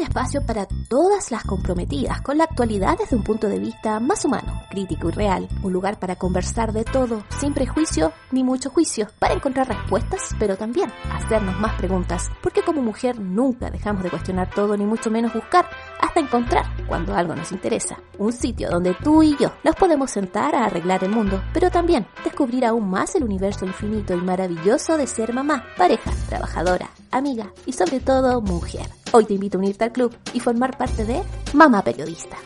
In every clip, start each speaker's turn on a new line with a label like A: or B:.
A: espacio para todas las comprometidas con la actualidad desde un punto de vista más humano, crítico y real. Un lugar para conversar de todo, sin prejuicio ni mucho juicio, para encontrar respuestas, pero también hacernos más preguntas, porque como mujer nunca dejamos de cuestionar todo, ni mucho menos buscar, hasta encontrar cuando algo nos interesa. Un sitio donde tú y yo nos podemos sentar a arreglar el mundo, pero también descubrir aún más el universo infinito y maravilloso de ser mamá, pareja, trabajadora, amiga y sobre todo mujer. Hoy te invito a unirte al club y formar parte de Mamá Periodista.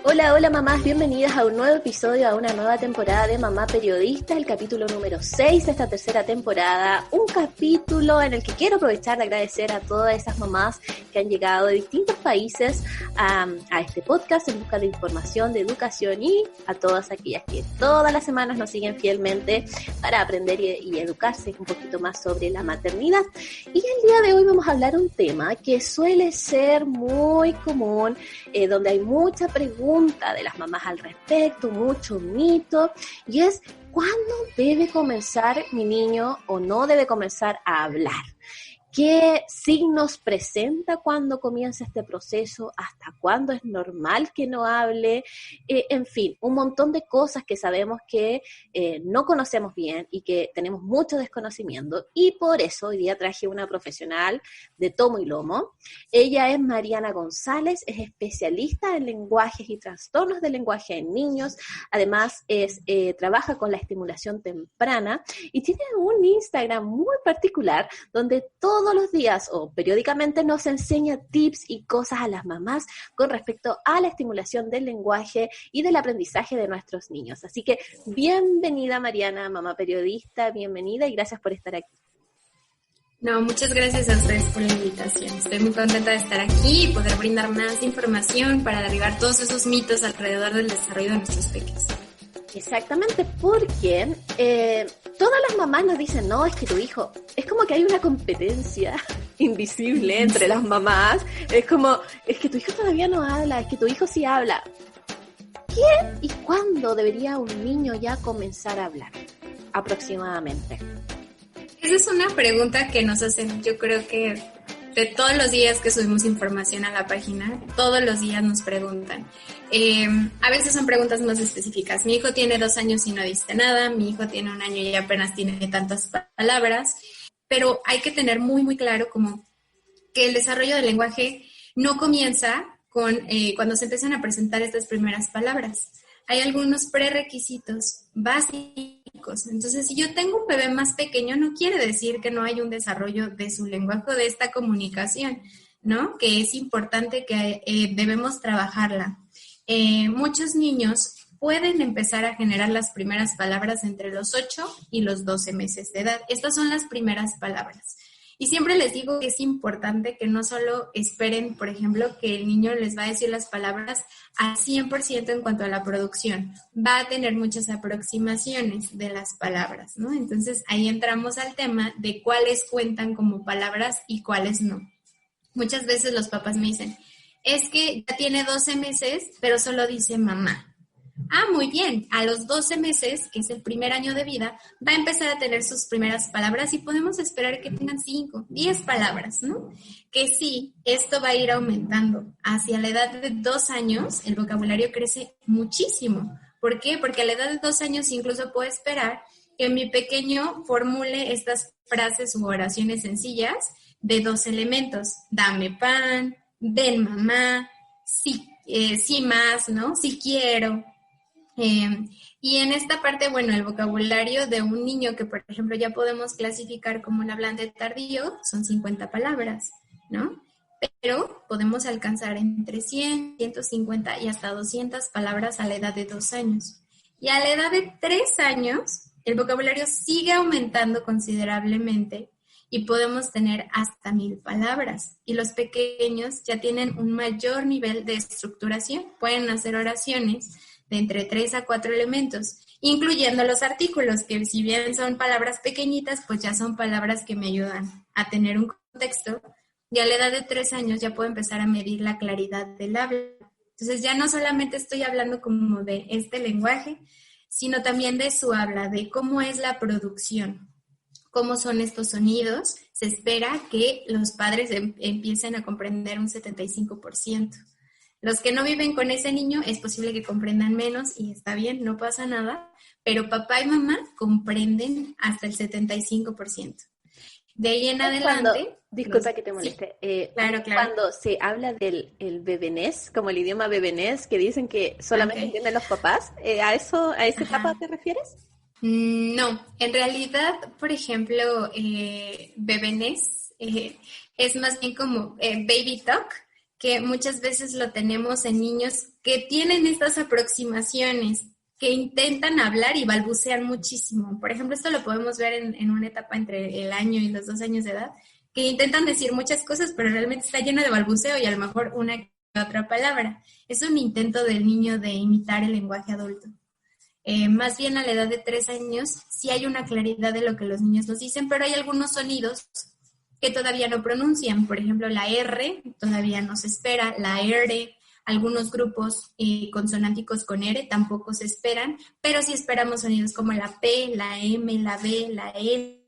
A: Hola mamás, bienvenidas a un nuevo episodio, a una nueva temporada de Mamá Periodista, el capítulo número 6 de esta tercera temporada, un capítulo en el que quiero aprovechar de agradecer a todas esas mamás que han llegado de distintos países a este podcast en busca de información, de educación, y a todas aquellas que todas las semanas nos siguen fielmente para aprender y educarse un poquito más sobre la maternidad. Y el día de hoy vamos a hablar un tema que suele ser muy común, donde hay mucha pregunta de las mamás al respecto, mucho mito, y es ¿cuándo debe comenzar mi niño o no debe comenzar a hablar? ¿Qué signos presenta cuando comienza este proceso? ¿Hasta cuándo es normal que no hable? En fin, un montón de cosas que sabemos que no conocemos bien y que tenemos mucho desconocimiento. Y por eso hoy día traje una profesional de tomo y lomo. Ella es Mariana González, es especialista en lenguajes y trastornos del lenguaje en niños. Además, trabaja con la estimulación temprana y tiene un Instagram muy particular donde todos los días o periódicamente nos enseña tips y cosas a las mamás con respecto a la estimulación del lenguaje y del aprendizaje de nuestros niños. Así que bienvenida Mariana, Mamá Periodista, bienvenida y gracias por estar aquí.
B: No, muchas gracias a ustedes por la invitación. Estoy muy contenta de estar aquí y poder brindar más información para derribar todos esos mitos alrededor del desarrollo de nuestros pequeños.
A: Exactamente, porque todas las mamás nos dicen, no, es que tu hijo, es como que hay una competencia invisible entre las mamás, es como, es que tu hijo todavía no habla, es que tu hijo sí habla. ¿Quién y cuándo debería un niño ya comenzar a hablar? Aproximadamente.
B: Esa es una pregunta que nos hacen, yo creo que de todos los días que subimos información a la página, todos los días nos preguntan. A veces son preguntas más específicas. Mi hijo tiene 2 años y no dice nada, mi hijo tiene 1 año y apenas tiene tantas palabras, pero hay que tener muy, muy claro como que el desarrollo del lenguaje no comienza con cuando se empiezan a presentar estas primeras palabras. Hay algunos prerequisitos básicos. Entonces, si yo tengo un bebé más pequeño, no quiere decir que no hay un desarrollo de su lenguaje o de esta comunicación, ¿no? Que es importante que debemos trabajarla. Muchos niños pueden empezar a generar las primeras palabras entre los 8 y los 12 meses de edad. Estas son las primeras palabras. Y siempre les digo que es importante que no solo esperen, por ejemplo, que el niño les va a decir las palabras al 100% en cuanto a la producción. Va a tener muchas aproximaciones de las palabras, ¿no? Entonces, ahí entramos al tema de cuáles cuentan como palabras y cuáles no. Muchas veces los papás me dicen, es que ya tiene 12 meses, pero solo dice mamá. Ah, muy bien, a los 12 meses, que es el primer año de vida, va a empezar a tener sus primeras palabras y podemos esperar que tengan 5, 10 palabras, ¿no? Que sí, esto va a ir aumentando. Hacia la edad de 2 años, el vocabulario crece muchísimo. ¿Por qué? Porque a la edad de 2 años incluso puedo esperar que mi pequeño formule estas frases u oraciones sencillas de 2 elementos. Dame pan, ven mamá, sí, sí más, ¿no? Sí quiero. Y en esta parte, bueno, el vocabulario de un niño que, por ejemplo, ya podemos clasificar como un hablante tardío, son 50 palabras, ¿no? Pero podemos alcanzar entre 100, 150 y hasta 200 palabras a la edad de 2 años. Y a la edad de 3 años, el vocabulario sigue aumentando considerablemente y podemos tener hasta 1000 palabras. Y los pequeños ya tienen un mayor nivel de estructuración, pueden hacer oraciones de entre 3 a 4 elementos, incluyendo los artículos, que si bien son palabras pequeñitas, pues ya son palabras que me ayudan a tener un contexto, y a la edad de 3 años ya puedo empezar a medir la claridad del habla. Entonces ya no solamente estoy hablando como de este lenguaje, sino también de su habla, de cómo es la producción, cómo son estos sonidos, se espera que los padres empiecen a comprender un 75%. Los que no viven con ese niño es posible que comprendan menos y está bien, no pasa nada, pero papá y mamá comprenden hasta el 75%. De ahí en adelante...
A: Disculpa que te moleste.
B: Sí, claro.
A: Cuando se habla del el bebenés, como el idioma bebenés, que dicen que solamente entienden los papás, ¿a esa etapa te refieres?
B: No, en realidad, por ejemplo, bebenés es más bien como baby talk, que muchas veces lo tenemos en niños que tienen estas aproximaciones, que intentan hablar y balbucean muchísimo. Por ejemplo, esto lo podemos ver en una etapa entre el año y los 2 años de edad, que intentan decir muchas cosas, pero realmente está lleno de balbuceo y a lo mejor una que otra palabra. Es un intento del niño de imitar el lenguaje adulto. Más bien a la edad de 3 años sí hay una claridad de lo que los niños nos dicen, pero hay algunos sonidos que todavía no pronuncian. Por ejemplo, la R todavía no se espera, la R, algunos grupos consonánticos con R tampoco se esperan, pero sí esperamos sonidos como la P, la M, la B, la L,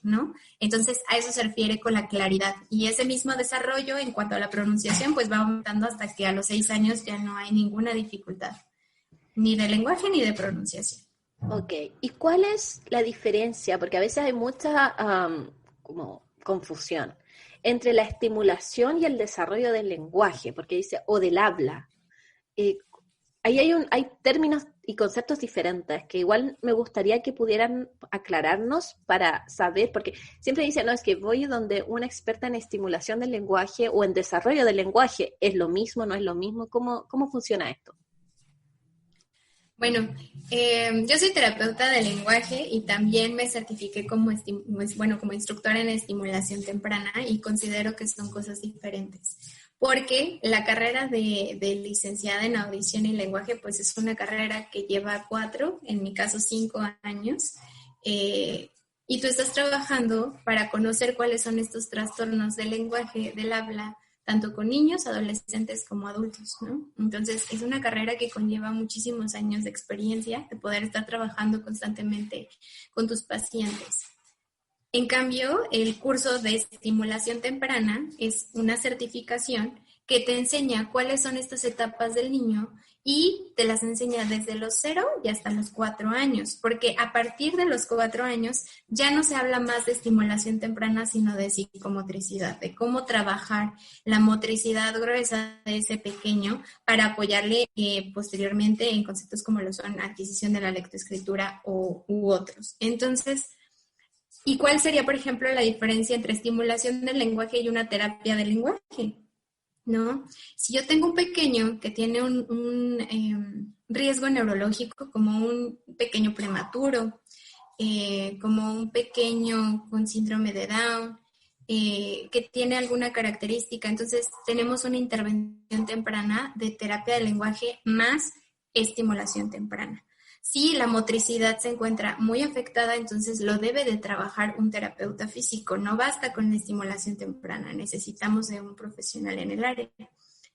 B: ¿no? Entonces a eso se refiere con la claridad. Y ese mismo desarrollo en cuanto a la pronunciación pues va aumentando hasta que a los 6 años ya no hay ninguna dificultad, ni de lenguaje ni de pronunciación.
A: Ok, ¿y cuál es la diferencia? Porque a veces hay mucha como confusión entre la estimulación y el desarrollo del lenguaje, porque dice, o del habla. Ahí hay términos y conceptos diferentes que igual me gustaría que pudieran aclararnos para saber, porque siempre dicen, no, es que voy donde una experta en estimulación del lenguaje o en desarrollo del lenguaje, ¿es lo mismo, no es lo mismo? ¿Cómo funciona esto?
B: Bueno, yo soy terapeuta de lenguaje y también me certifiqué como instructora en estimulación temprana y considero que son cosas diferentes. Porque la carrera de licenciada en audición y lenguaje, pues es una carrera que lleva 4, en mi caso 5 años, y tú estás trabajando para conocer cuáles son estos trastornos del lenguaje, del habla, tanto con niños, adolescentes como adultos, ¿no? Entonces, es una carrera que conlleva muchísimos años de experiencia, de poder estar trabajando constantemente con tus pacientes. En cambio, el curso de estimulación temprana es una certificación que te enseña cuáles son estas etapas del niño y te las enseña desde los 0 y hasta los 4 años, porque a partir de los 4 años ya no se habla más de estimulación temprana, sino de psicomotricidad, de cómo trabajar la motricidad gruesa de ese pequeño para apoyarle posteriormente en conceptos como lo son adquisición de la lectoescritura u otros. Entonces, ¿y cuál sería, por ejemplo, la diferencia entre estimulación del lenguaje y una terapia del lenguaje? ¿No? Si yo tengo un pequeño que tiene un riesgo neurológico, como un pequeño prematuro, como un pequeño con síndrome de Down, que tiene alguna característica, entonces tenemos una intervención temprana de terapia del lenguaje más estimulación temprana. Si la motricidad se encuentra muy afectada, entonces lo debe de trabajar un terapeuta físico. No basta con la estimulación temprana, necesitamos de un profesional en el área.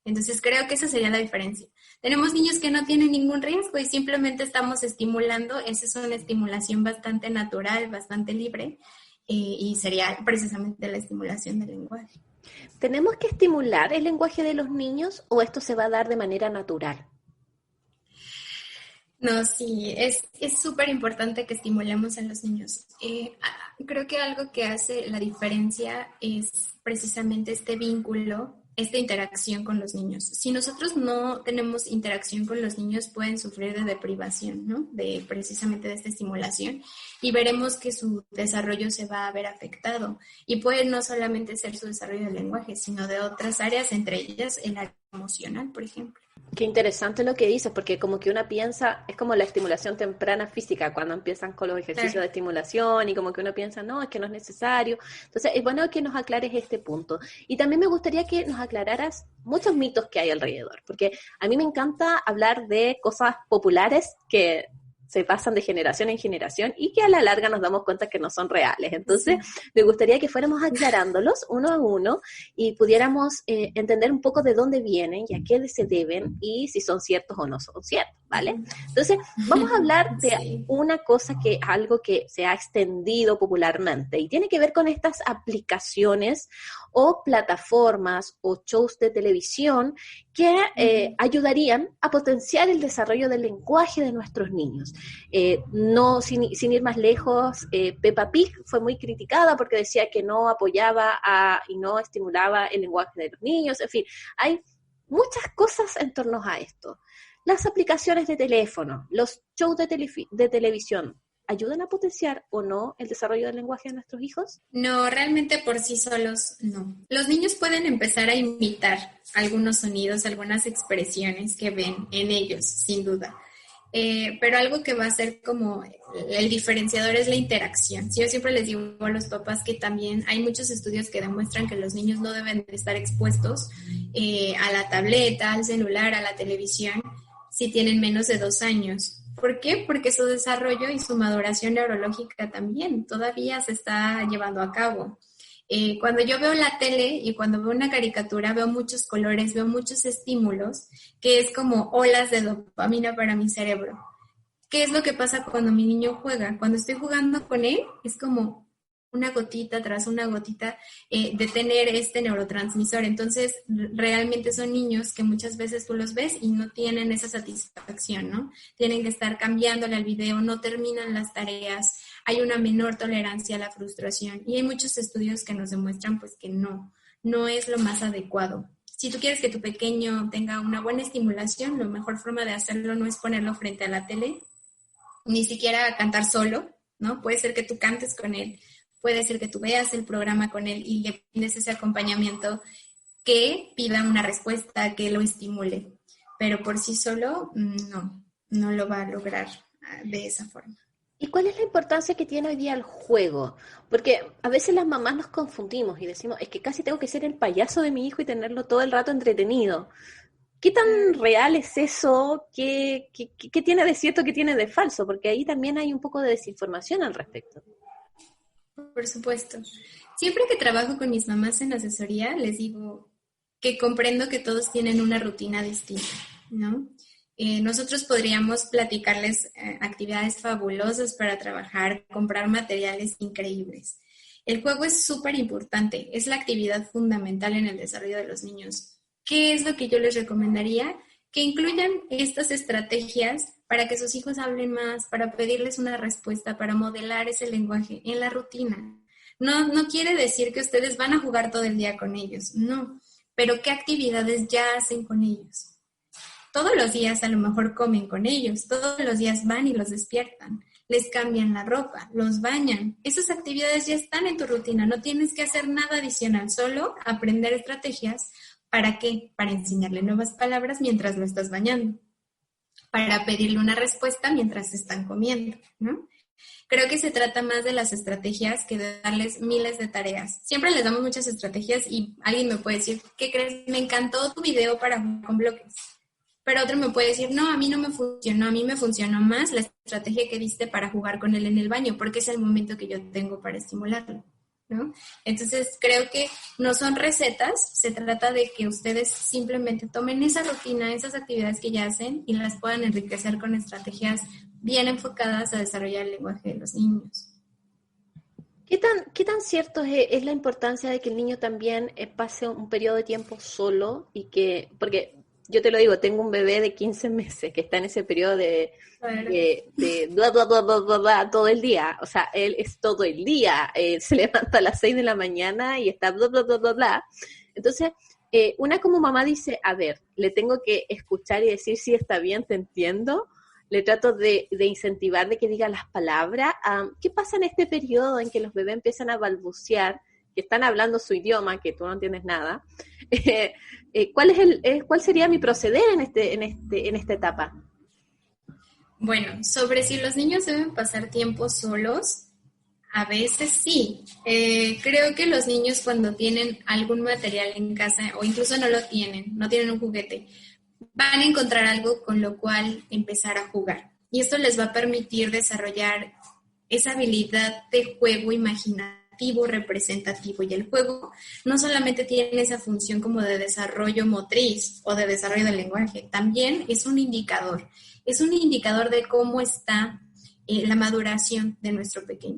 B: Entonces creo que esa sería la diferencia. Tenemos niños que no tienen ningún riesgo y simplemente estamos estimulando. Esa es una estimulación bastante natural, bastante libre y sería precisamente la estimulación del lenguaje.
A: ¿Tenemos que estimular el lenguaje de los niños o esto se va a dar de manera natural?
B: No, sí, es súper importante que estimulemos a los niños. Creo que algo que hace la diferencia es precisamente este vínculo, esta interacción con los niños. Si nosotros no tenemos interacción con los niños, pueden sufrir de deprivación, ¿no? Precisamente de esta estimulación, y veremos que su desarrollo se va a ver afectado. Y puede no solamente ser su desarrollo del lenguaje, sino de otras áreas, entre ellas el área emocional, por ejemplo.
A: Qué interesante lo que dices, porque como que uno piensa, es como la estimulación temprana física, cuando empiezan con los ejercicios de estimulación y como que uno piensa, no, es que no es necesario. Entonces, es bueno que nos aclares este punto. Y también me gustaría que nos aclararas muchos mitos que hay alrededor, porque a mí me encanta hablar de cosas populares que se pasan de generación en generación y que a la larga nos damos cuenta que no son reales. Entonces, me gustaría que fuéramos aclarándolos uno a uno y pudiéramos entender un poco de dónde vienen y a qué se deben y si son ciertos o no son ciertos. ¿vale? Entonces, vamos a hablar de
B: Sí.
A: una cosa algo que se ha extendido popularmente y tiene que ver con estas aplicaciones o plataformas o shows de televisión que ayudarían a potenciar el desarrollo del lenguaje de nuestros niños. No, sin ir más lejos, Peppa Pig fue muy criticada porque decía que no apoyaba y no estimulaba el lenguaje de los niños. En fin, hay muchas cosas en torno a esto. Las aplicaciones de teléfono, los shows de televisión, ¿ayudan a potenciar o no el desarrollo del lenguaje de nuestros hijos?
B: No, realmente por sí solos no. Los niños pueden empezar a imitar algunos sonidos, algunas expresiones que ven en ellos, sin duda. Pero algo que va a ser como el diferenciador es la interacción. Yo siempre les digo a los papás que también hay muchos estudios que demuestran que los niños no deben de estar expuestos a la tableta, al celular, a la televisión, si tienen menos de 2 años. ¿Por qué? Porque su desarrollo y su maduración neurológica también todavía se está llevando a cabo. Cuando yo veo la tele y cuando veo una caricatura, veo muchos colores, veo muchos estímulos, que es como olas de dopamina para mi cerebro. ¿Qué es lo que pasa cuando mi niño juega? Cuando estoy jugando con él, es como una gotita tras una gotita de tener este neurotransmisor. Entonces, realmente son niños que muchas veces tú los ves y no tienen esa satisfacción, ¿no? Tienen que estar cambiándole al video, no terminan las tareas, hay una menor tolerancia a la frustración y hay muchos estudios que nos demuestran pues que no es lo más adecuado. Si tú quieres que tu pequeño tenga una buena estimulación, la mejor forma de hacerlo no es ponerlo frente a la tele, ni siquiera cantar solo, ¿no? Puede ser que tú cantes con él, puede ser que tú veas el programa con él y le pides ese acompañamiento que pida una respuesta, que lo estimule. Pero por sí solo, no lo va a lograr de esa forma.
A: ¿Y cuál es la importancia que tiene hoy día el juego? Porque a veces las mamás nos confundimos y decimos, es que casi tengo que ser el payaso de mi hijo y tenerlo todo el rato entretenido. ¿Qué tan real es eso? ¿Qué tiene de cierto, qué tiene de falso? Porque ahí también hay un poco de desinformación al respecto.
B: Por supuesto. Siempre que trabajo con mis mamás en asesoría, les digo que comprendo que todos tienen una rutina distinta, ¿no? Nosotros podríamos platicarles actividades fabulosas para trabajar, comprar materiales increíbles. El juego es súper importante, es la actividad fundamental en el desarrollo de los niños. ¿Qué es lo que yo les recomendaría? Que incluyan estas estrategias para que sus hijos hablen más, para pedirles una respuesta, para modelar ese lenguaje en la rutina. No quiere decir que ustedes van a jugar todo el día con ellos, no, pero ¿qué actividades ya hacen con ellos? Todos los días a lo mejor comen con ellos, todos los días van y los despiertan, les cambian la ropa, los bañan. Esas actividades ya están en tu rutina, no tienes que hacer nada adicional, solo aprender estrategias. ¿Para qué? Para enseñarle nuevas palabras mientras lo estás bañando, para pedirle una respuesta mientras están comiendo, ¿no? Creo que se trata más de las estrategias que de darles miles de tareas. Siempre les damos muchas estrategias y alguien me puede decir, ¿qué crees? Me encantó tu video para jugar con bloques. Pero otro me puede decir, no, a mí no me funcionó, a mí me funcionó más la estrategia que diste para jugar con él en el baño, porque es el momento que yo tengo para estimularlo, ¿no? Entonces creo que no son recetas, se trata de que ustedes simplemente tomen esa rutina, esas actividades que ya hacen y las puedan enriquecer con estrategias bien enfocadas a desarrollar el lenguaje de los niños.
A: ¿Qué tan cierto es la importancia de que el niño también pase un periodo de tiempo solo porque yo te lo digo, tengo un bebé de 15 meses que está en ese periodo de bla, bla, bla, bla, bla, bla, todo el día. O sea, él es todo el día. Se levanta a las 6 de la mañana y está bla, bla, bla, bla, bla. Entonces, una como mamá dice, a ver, le tengo que escuchar y decir si está bien, te entiendo. Le trato de incentivar de que diga las palabras. ¿Qué pasa en este periodo en que los bebés empiezan a balbucear, que están hablando su idioma, que tú no entiendes nada? ¿Cuál sería mi proceder en esta etapa?
B: Bueno, sobre si los niños deben pasar tiempo solos, a veces sí. Creo que los niños cuando tienen algún material en casa o incluso no tienen un juguete, van a encontrar algo con lo cual empezar a jugar. Y esto les va a permitir desarrollar esa habilidad de juego imaginativo. activo, representativo, y el juego no solamente tiene esa función como de desarrollo motriz o de desarrollo del lenguaje, también es un indicador de cómo está la maduración de nuestro pequeño.